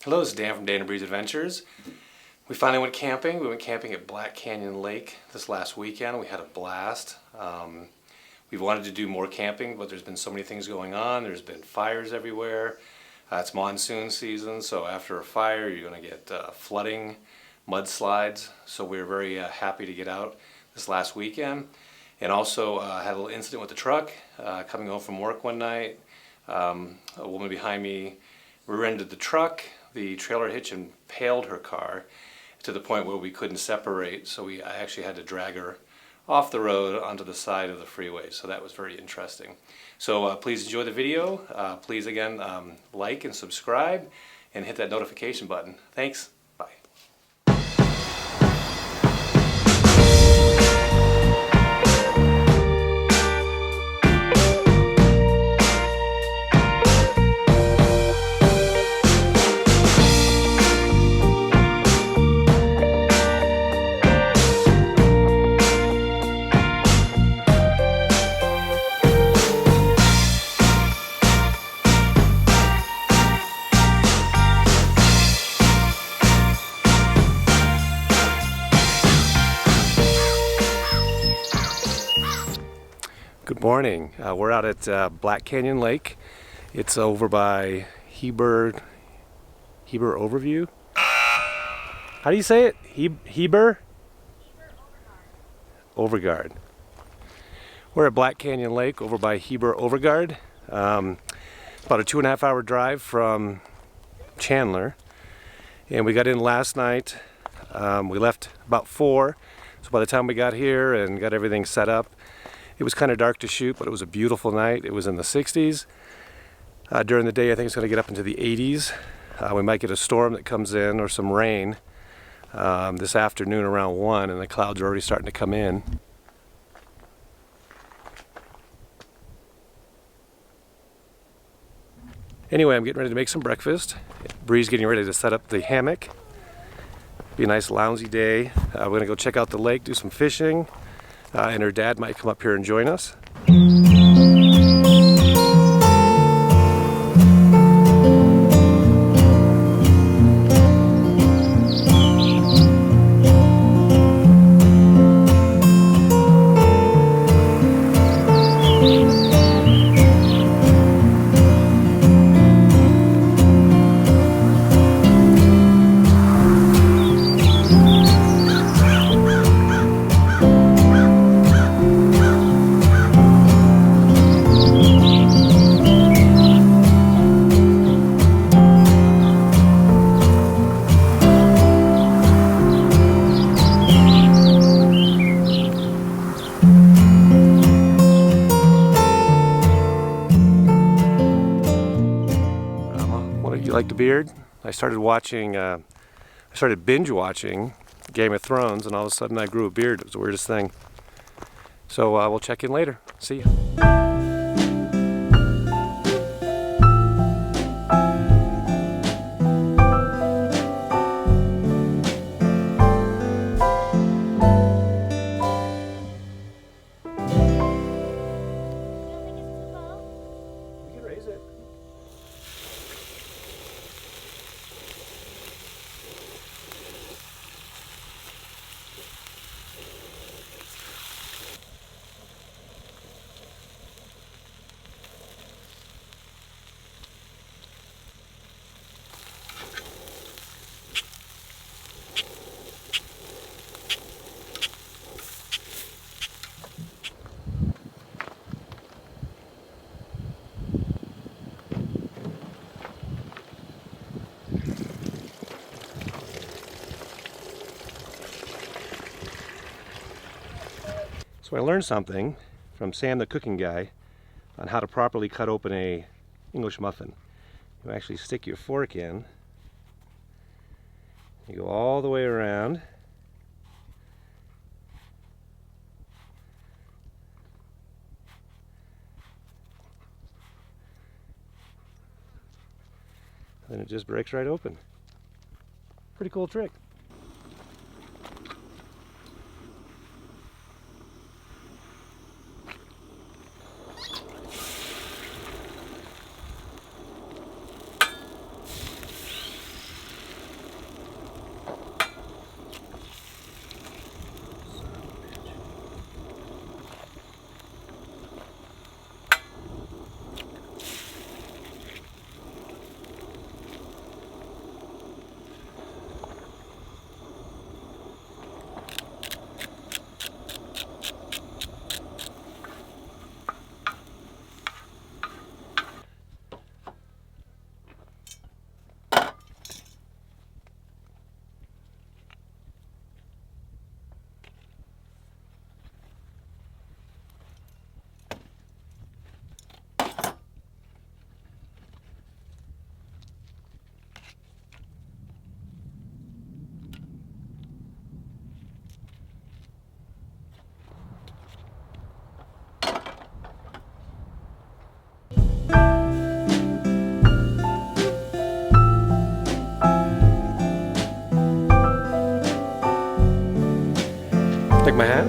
Hello, this is Dan from Dan and Bri's Adventures. We finally went camping. We went camping at Black Canyon Lake this last weekend. We had a blast. We've wanted to do more camping, but there's been so many things going on. There's been fires everywhere. It's monsoon season, so after a fire you're going to get flooding, mudslides. So we were very happy to get out this last weekend. And also had a little incident with the truck. Coming home from work one night, a woman behind me rear-ended the truck. The trailer hitch impaled her car to the point where we couldn't separate, so I actually had to drag her off the road onto the side of the freeway, so that was very interesting. So please enjoy the video. Please again like and subscribe and hit that notification button. Thanks. Bye. Good morning. We're out at Black Canyon Lake. It's over by Heber Overview. How do you say it? Heber Overgaard. We're at Black Canyon Lake over by Heber Overgaard. About a 2.5 hour drive from Chandler. And we got in last night. We left about 4. So by the time we got here and got everything set up, it was kind of dark to shoot, but it was a beautiful night. It was in the 60s. During the day, I think it's going to get up into the 80s. We might get a storm that comes in or some rain this afternoon around 1, and the clouds are already starting to come in. Anyway, I'm getting ready to make some breakfast. Bri's getting ready to set up the hammock. Be a nice loungy day. We're going to go check out the lake, do some fishing. And her dad might come up here and join us. You like the beard? I started binge watching Game of Thrones, and all of a sudden I grew a beard. It was the weirdest thing. So we'll check in later. See ya. We can raise it. So I learned something from Sam the cooking guy on how to properly cut open a English muffin. You actually stick your fork in, you go all the way around, and it just breaks right open. Pretty cool trick. my hat.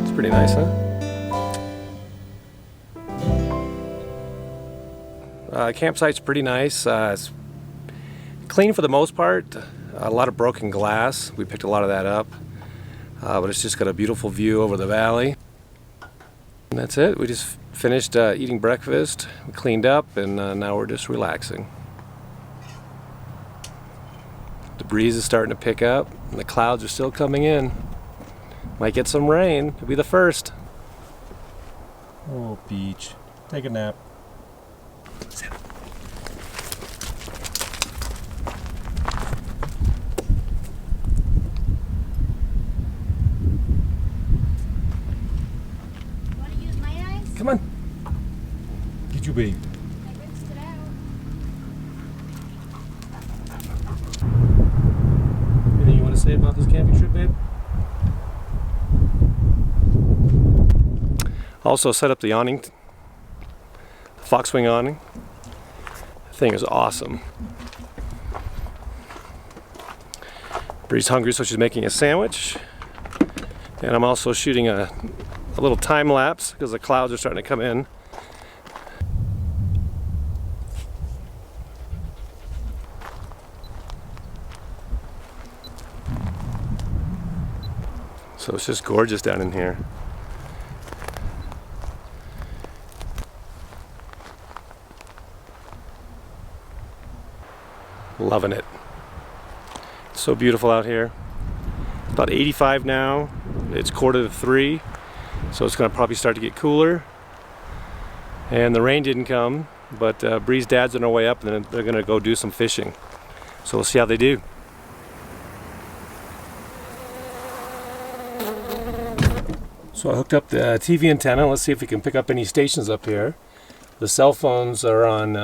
It's pretty nice, huh? Campsite's pretty nice. It's clean for the most part. A lot of broken glass. We picked a lot of that up. But it's just got a beautiful view over the valley. And that's it. We just finished eating breakfast. We cleaned up, and now we're just relaxing. The breeze is starting to pick up, and the clouds are still coming in. Might get some rain. It'll be the first. Oh, Peach. Take a nap. Sit. Want to use my eyes? Come on. Get you, babe. I rinsed it out. Anything you want to say about this camping trip, babe? Also set up the awning, the Foxwing awning. The thing is awesome. Bri's hungry, so she's making a sandwich. And I'm also shooting a little time lapse because the clouds are starting to come in. So it's just gorgeous down in here. Loving it. It's so beautiful out here. It's about 85 now. It's 2:45, so it's going to probably start to get cooler. And the rain didn't come, but Bri's dad's on our way up, and then they're going to go do some fishing. So we'll see how they do. So I hooked up the TV antenna. Let's see if we can pick up any stations up here. The cell phones are on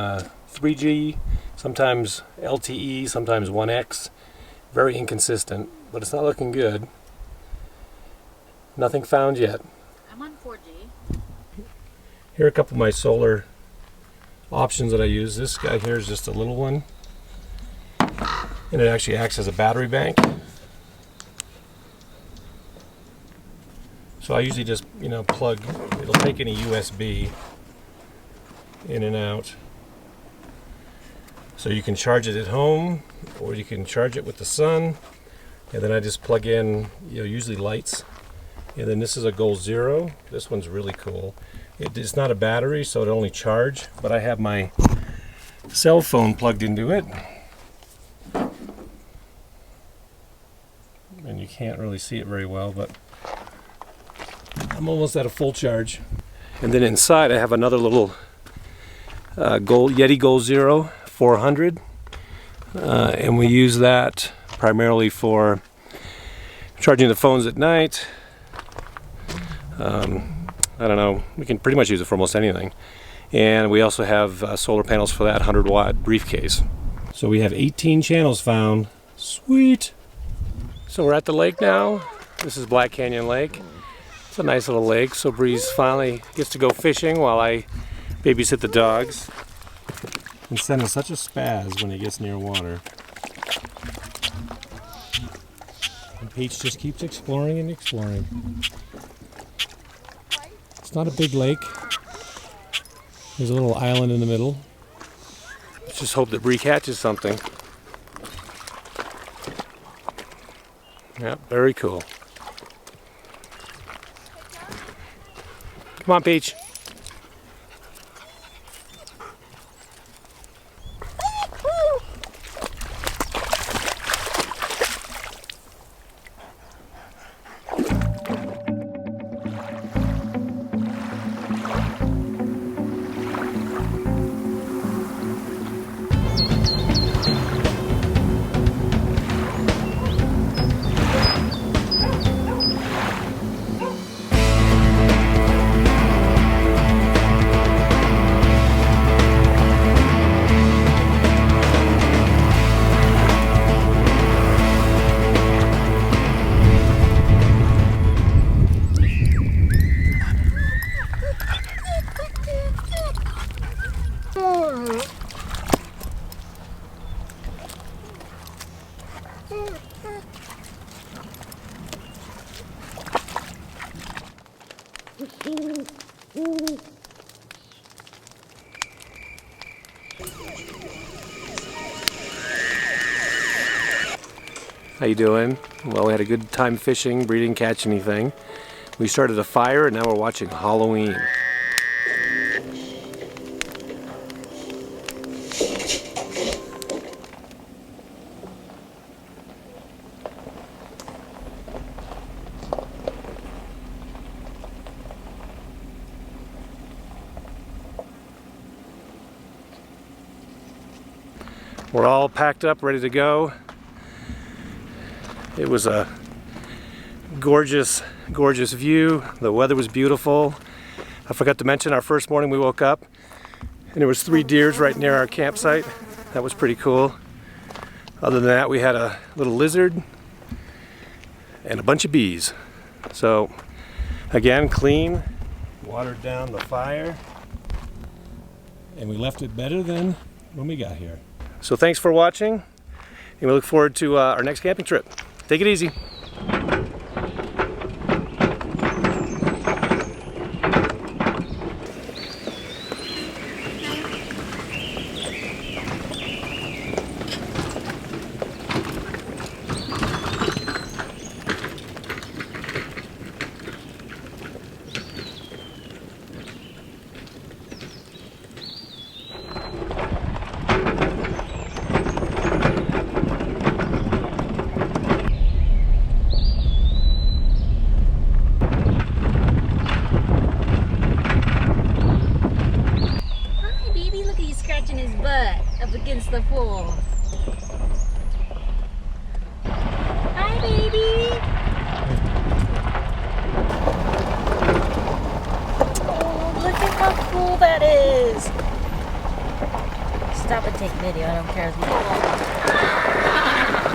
3G, sometimes LTE, sometimes 1X. Very inconsistent, but it's not looking good. Nothing found yet. I'm on 4G. Here are a couple of my solar options that I use. This guy here is just a little one, and it actually acts as a battery bank. So I usually just, plug, it'll take any USB in and out. So you can charge it at home, or you can charge it with the sun. And then I just plug in, usually lights. And then this is a Goal Zero. This one's really cool. It's not a battery, so it'll only charge, but I have my cell phone plugged into it. And you can't really see it very well, but I'm almost at a full charge. And then inside I have another little Yeti Goal Zero 400, and we use that primarily for charging the phones at night. I don't know, we can pretty much use it for almost anything. And we also have solar panels for that 100-watt briefcase. So we have 18 channels found. Sweet! So we're at the lake now. This is Black Canyon Lake. It's a nice little lake, so Breeze finally gets to go fishing while I babysit the dogs. And sending such a spaz when he gets near water. And Peach just keeps exploring and exploring. It's not a big lake. There's a little island in the middle. Let's just hope that Bree catches something. Yeah, very cool. Come on, Peach. How you doing? Well, we had a good time fishing. Bree didn't catch anything. We started a fire and now we're watching Halloween. We're all packed up, ready to go. It was a gorgeous, gorgeous view. The weather was beautiful. I forgot to mention our first morning we woke up and there was 3 deers right near our campsite. That was pretty cool. Other than that, we had a little lizard and a bunch of bees. So again, clean, watered down the fire, and we left it better than when we got here. So thanks for watching, and we look forward to our next camping trip. Take it easy. Scratching his butt up against the pool. Hi, baby. Oh, look at how cool that is. Stop and take video. I don't care if you.